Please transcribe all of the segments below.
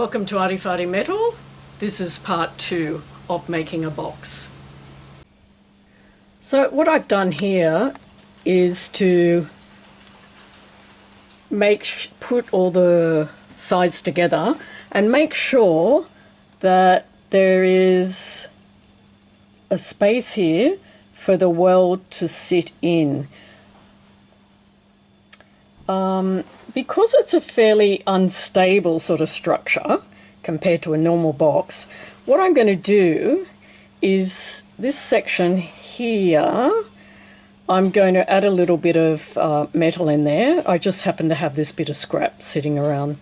Welcome to Arty Farty Metal. This is part 2 of making a box. So what I've done here is to put all the sides together and make sure that there is a space here for the weld to sit in. Because it's a fairly unstable sort of structure compared to a normal box, what I'm going to do is this section here, I'm going to add a little bit of metal in there. I just happen to have this bit of scrap sitting around.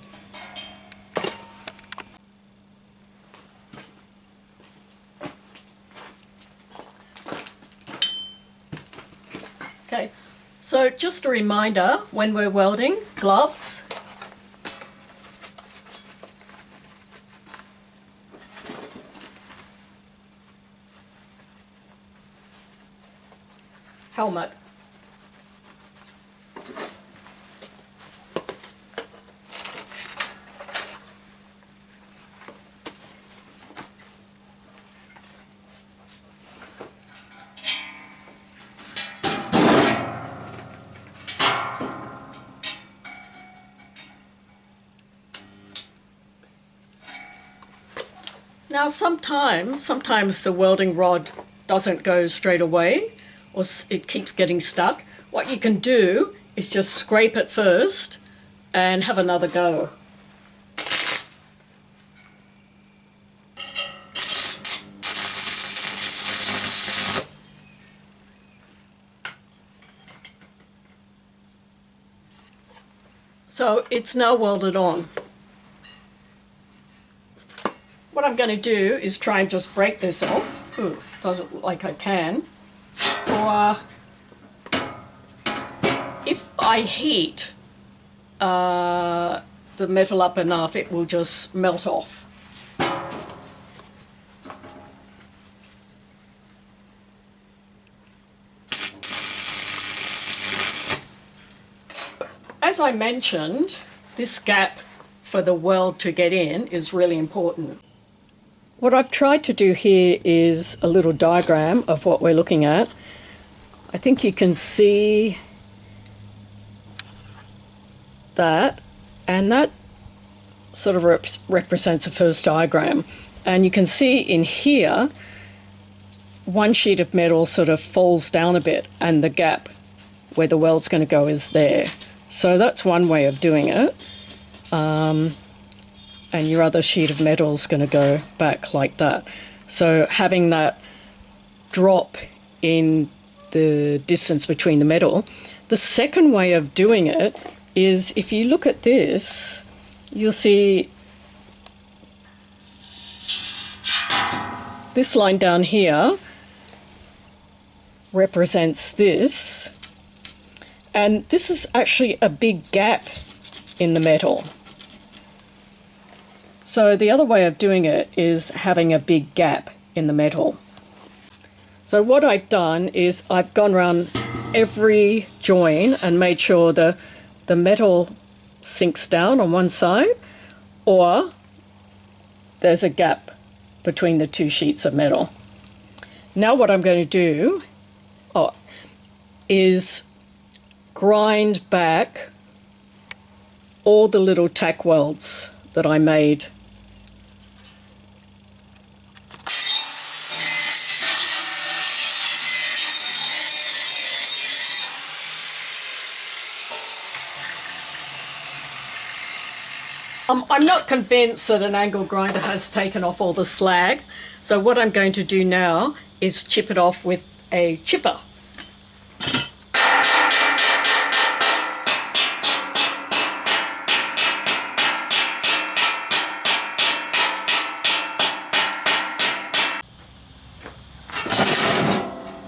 Okay. So just a reminder, when we're welding, gloves, helmet, Now sometimes the welding rod doesn't go straight away or it keeps getting stuck. What you can do is just scrape it first and have another go. So it's now welded on. What I'm going to do is try and just break this off. Ooh, doesn't look like I can. Or if I heat the metal up enough, it will just melt off. As I mentioned, this gap for the weld to get in is really important. What I've tried to do here is a little diagram of what we're looking at. I think you can see that, and that sort of represents the first diagram. And you can see in here, one sheet of metal sort of falls down a bit, and the gap where the weld's going to go is there. So that's one way of doing it. And your other sheet of metal is going to go back like that. So having that drop in the distance between the metal. The second way of doing it is, if you look at this, you'll see this line down here represents this, and this is actually a big gap in the metal. So the other way of doing it is having a big gap in the metal. So what I've done is I've gone around every join and made sure the metal sinks down on one side, or there's a gap between the two sheets of metal. Now what I'm going to do is grind back all the little tack welds that I made. I'm not convinced that an angle grinder has taken off all the slag, so what I'm going to do now is chip it off with a chipper.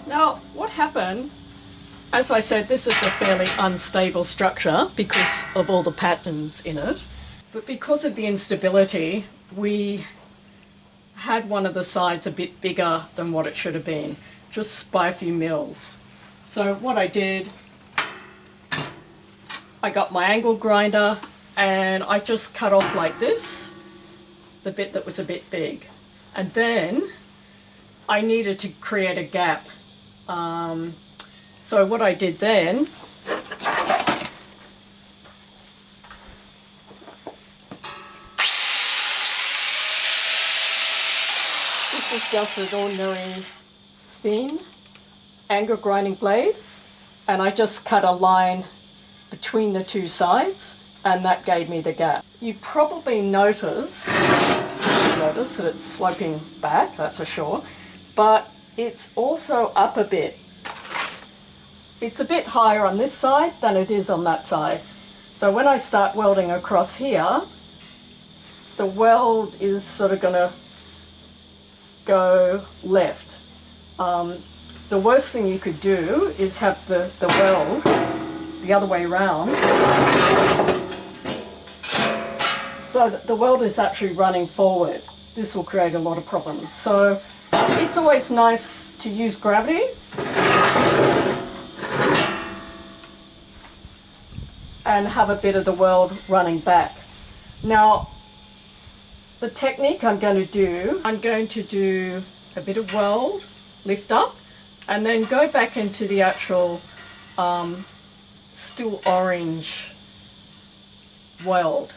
Now, what happened, as I said, this is a fairly unstable structure because of all the patterns in it. But because of the instability, we had one of the sides a bit bigger than what it should have been, just by a few mils. So what I did, I got my angle grinder and I just cut off like this, the bit that was a bit big. And then I needed to create a gap. So what I did then, this is just an ordinary thin angle grinding blade, and I just cut a line between the two sides, and that gave me the gap. You probably notice that it's sloping back, that's for sure, but it's also up a bit. It's a bit higher on this side than it is on that side. So when I start welding across here, the weld is sort of going to go left. The worst thing you could do is have the weld the other way around, so that the weld is actually running forward. This will create a lot of problems. So it's always nice to use gravity and have a bit of the weld running back. Now, the technique I'm going to do a bit of weld, lift up, and then go back into the actual still orange weld.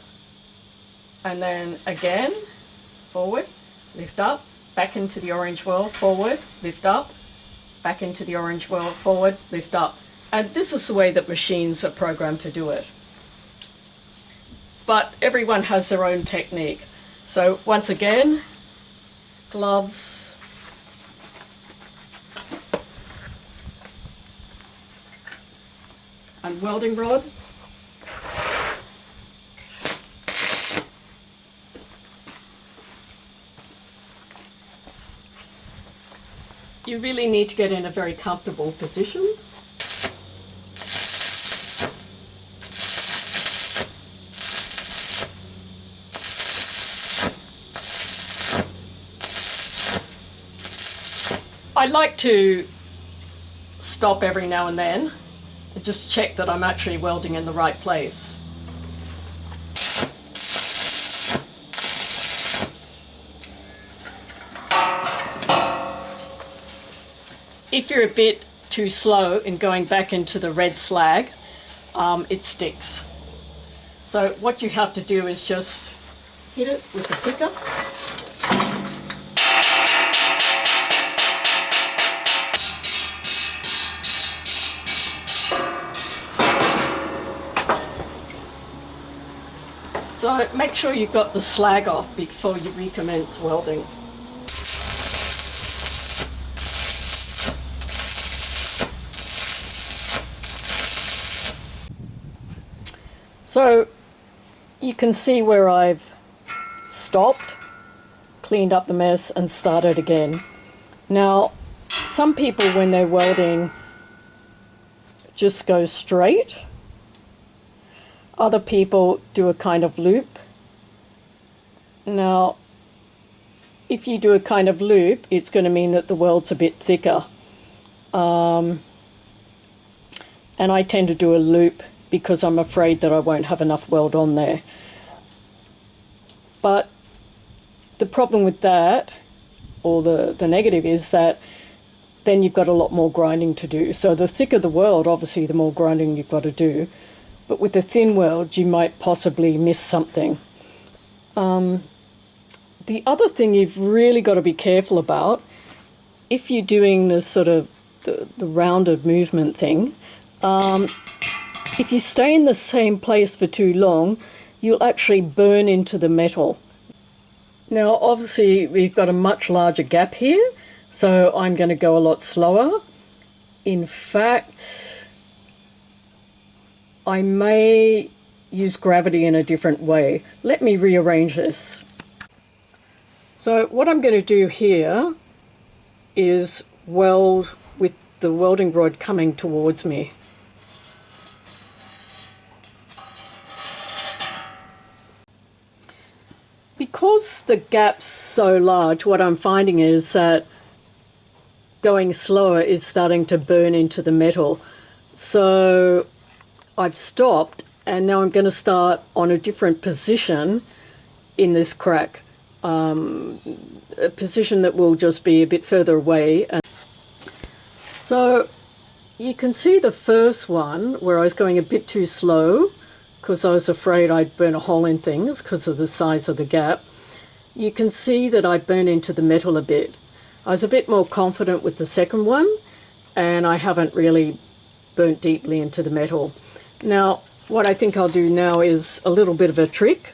And then again, forward, lift up, back into the orange weld, forward, lift up, back into the orange weld, forward, lift up. And this is the way that machines are programmed to do it. But everyone has their own technique. So once again, gloves, and welding rod. You really need to get in a very comfortable position. I like to stop every now and then and just check that I'm actually welding in the right place. If you're a bit too slow in going back into the red slag, it sticks. So what you have to do is just hit it with the picker. So make sure you've got the slag off before you recommence welding. So you can see where I've stopped, cleaned up the mess and started again. Now, some people when they're welding just go straight. Other people do a kind of loop. Now, if you do a kind of loop, it's going to mean that the weld's a bit thicker. And I tend to do a loop because I'm afraid that I won't have enough weld on there. But the problem with that, or the negative, is that then you've got a lot more grinding to do. So the thicker the weld, obviously the more grinding you've got to do. But with the thin weld, you might possibly miss something. The other thing you've really got to be careful about, if you're doing this sort of the rounded movement thing, if you stay in the same place for too long, you'll actually burn into the metal. Now, obviously, we've got a much larger gap here, so I'm going to go a lot slower. In fact, I may use gravity in a different way. Let me rearrange this. So what I'm going to do here is weld with the welding rod coming towards me. Because the gap's so large, what I'm finding is that going slower is starting to burn into the metal. So I've stopped, and now I'm going to start on a different position in this crack. a position that will just be a bit further away. And so you can see the first one where I was going a bit too slow because I was afraid I'd burn a hole in things because of the size of the gap. You can see that I burn into the metal a bit. I was a bit more confident with the second one, and I haven't really burnt deeply into the metal. Now, what I think I'll do now is a little bit of a trick.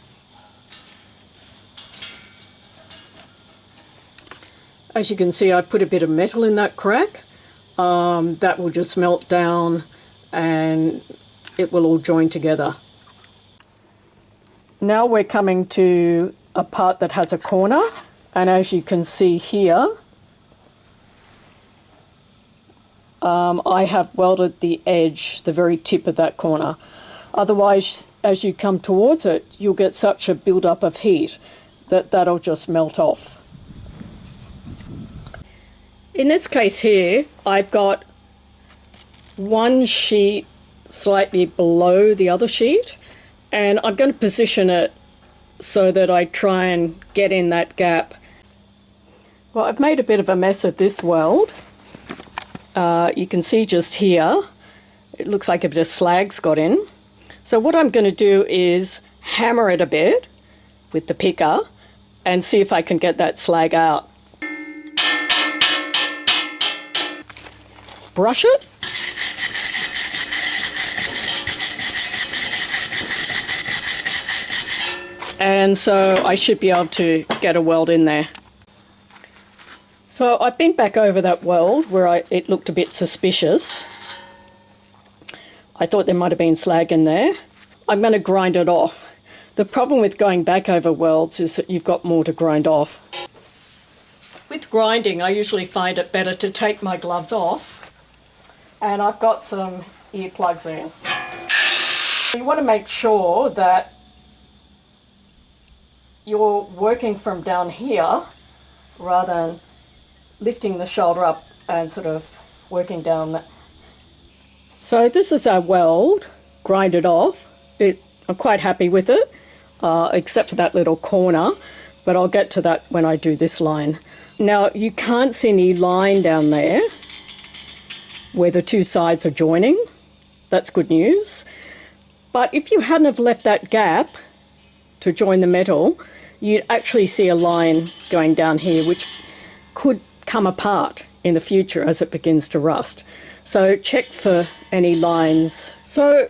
As you can see, I put a bit of metal in that crack. That will just melt down and it will all join together. Now we're coming to a part that has a corner, and as you can see here, I have welded the edge, the very tip of that corner. Otherwise, as you come towards it, you'll get such a build-up of heat that that'll just melt off. In this case here, I've got one sheet slightly below the other sheet, and I'm going to position it so that I try and get in that gap. Well, I've made a bit of a mess of this weld. You can see just here, it looks like a bit of slag's got in. So what I'm going to do is hammer it a bit with the picker and see if I can get that slag out. Brush it. And so I should be able to get a weld in there. So I've been back over that weld where it looked a bit suspicious. I thought there might have been slag in there. I'm going to grind it off. The problem with going back over welds is that you've got more to grind off. With grinding, I usually find it better to take my gloves off, and I've got some earplugs in. You want to make sure that you're working from down here rather than lifting the shoulder up and sort of working down. So this is our weld, grinded off. I'm quite happy with it, except for that little corner, but I'll get to that when I do this line. Now you can't see any line down there where the two sides are joining. That's good news. But if you hadn't have left that gap to join the metal, you'd actually see a line going down here, which could come apart in the future as it begins to rust. So check for any lines. So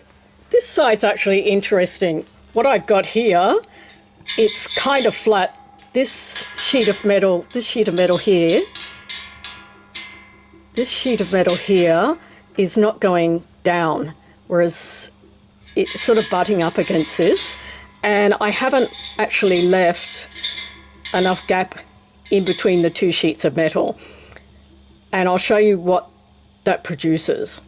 this side's actually interesting. What I've got here, it's kind of flat. This sheet of metal here, is not going down, whereas it's sort of butting up against this. And I haven't actually left enough gap in between the two sheets of metal. And I'll show you what that produces.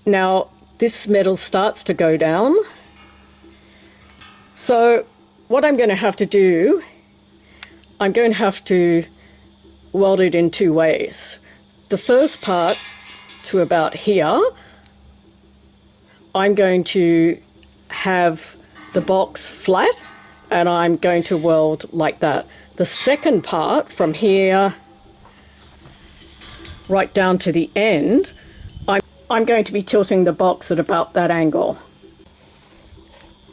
Now, this metal starts to go down. So what I'm going to have to do, I'm going to have to weld it in two ways. The first part to about here, I'm going to have the box flat and I'm going to weld like that. The second part from here right down to the end, I'm going to be tilting the box at about that angle.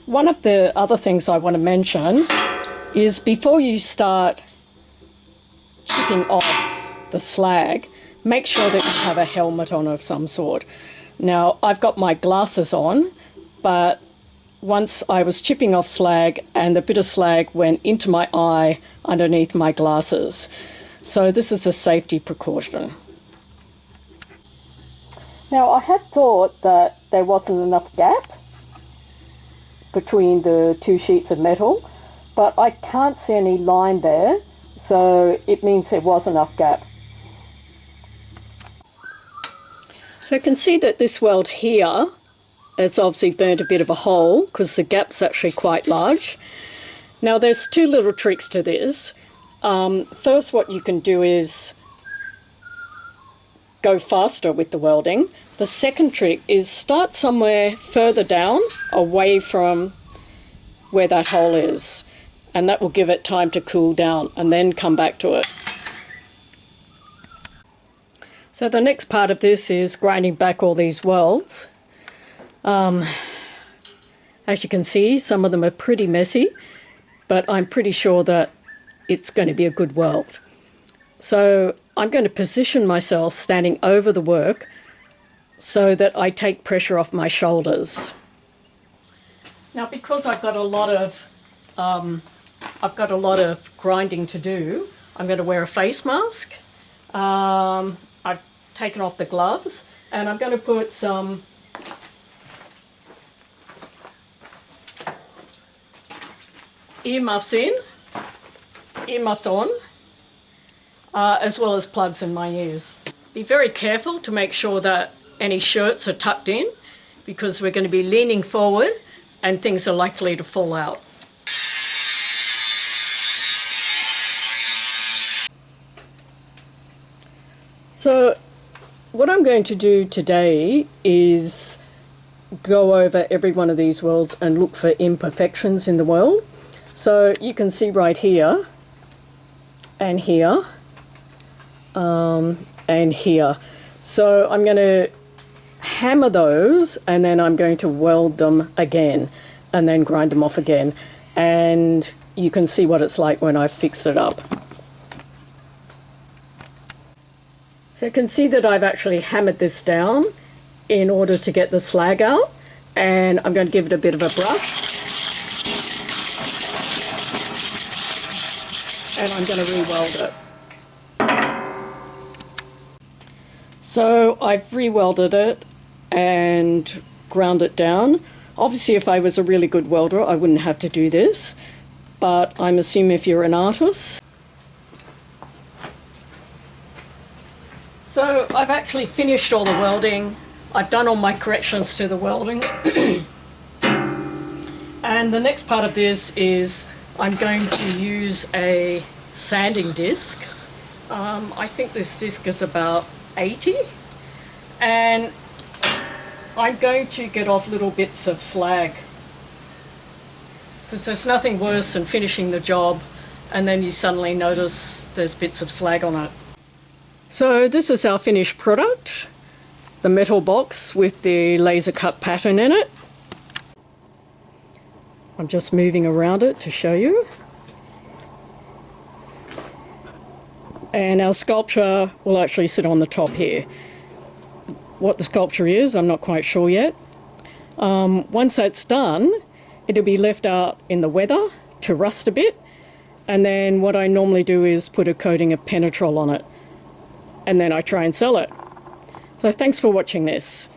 One of the other things I want to mention is before you start chipping off the slag, make sure that you have a helmet on of some sort. Now, I've got my glasses on, but once I was chipping off slag and a bit of slag went into my eye underneath my glasses. So this is a safety precaution. Now, I had thought that there wasn't enough gap between the two sheets of metal, but I can't see any line there, so it means there was enough gap. So you can see that this weld here has obviously burnt a bit of a hole because the gap's actually quite large. Now there's two little tricks to this. First, what you can do is go faster with the welding. The second trick is start somewhere further down away from where that hole is. and that will give it time to cool down and then come back to it. So the next part of this is grinding back all these welds. As you can see, some of them are pretty messy, but I'm pretty sure that it's going to be a good weld. So I'm going to position myself standing over the work so that I take pressure off my shoulders. Now, because I've got a lot of grinding to do, I'm going to wear a face mask. I've taken off the gloves, and I'm going to put some earmuffs on, as well as plugs in my ears. Be very careful to make sure that any shirts are tucked in, because we're going to be leaning forward and things are likely to fall out. So what I'm going to do today is go over every one of these welds and look for imperfections in the weld. So you can see right here and here and here. So I'm going to hammer those, and then I'm going to weld them again and then grind them off again, and you can see what it's like when I've fixed it up. So you can see that I've actually hammered this down in order to get the slag out, and I'm going to give it a bit of a brush, and I'm going to re-weld it. So I've re-welded it and ground it down. Obviously, if I was a really good welder, I wouldn't have to do this, but I'm assuming if you're an artist. So I've actually finished all the welding. I've done all my corrections to the welding. And the next part of this is I'm going to use a sanding disc. I think this disc is about 80. And I'm going to get off little bits of slag, because there's nothing worse than finishing the job and then you suddenly notice there's bits of slag on it. So this is our finished product, the metal box with the laser cut pattern in it. I'm just moving around it to show you. And our sculpture will actually sit on the top here. What the sculpture is, I'm not quite sure yet. Once that's done, it'll be left out in the weather to rust a bit, and then what I normally do is put a coating of penetrol on it, and then I try and sell it. So thanks for watching this.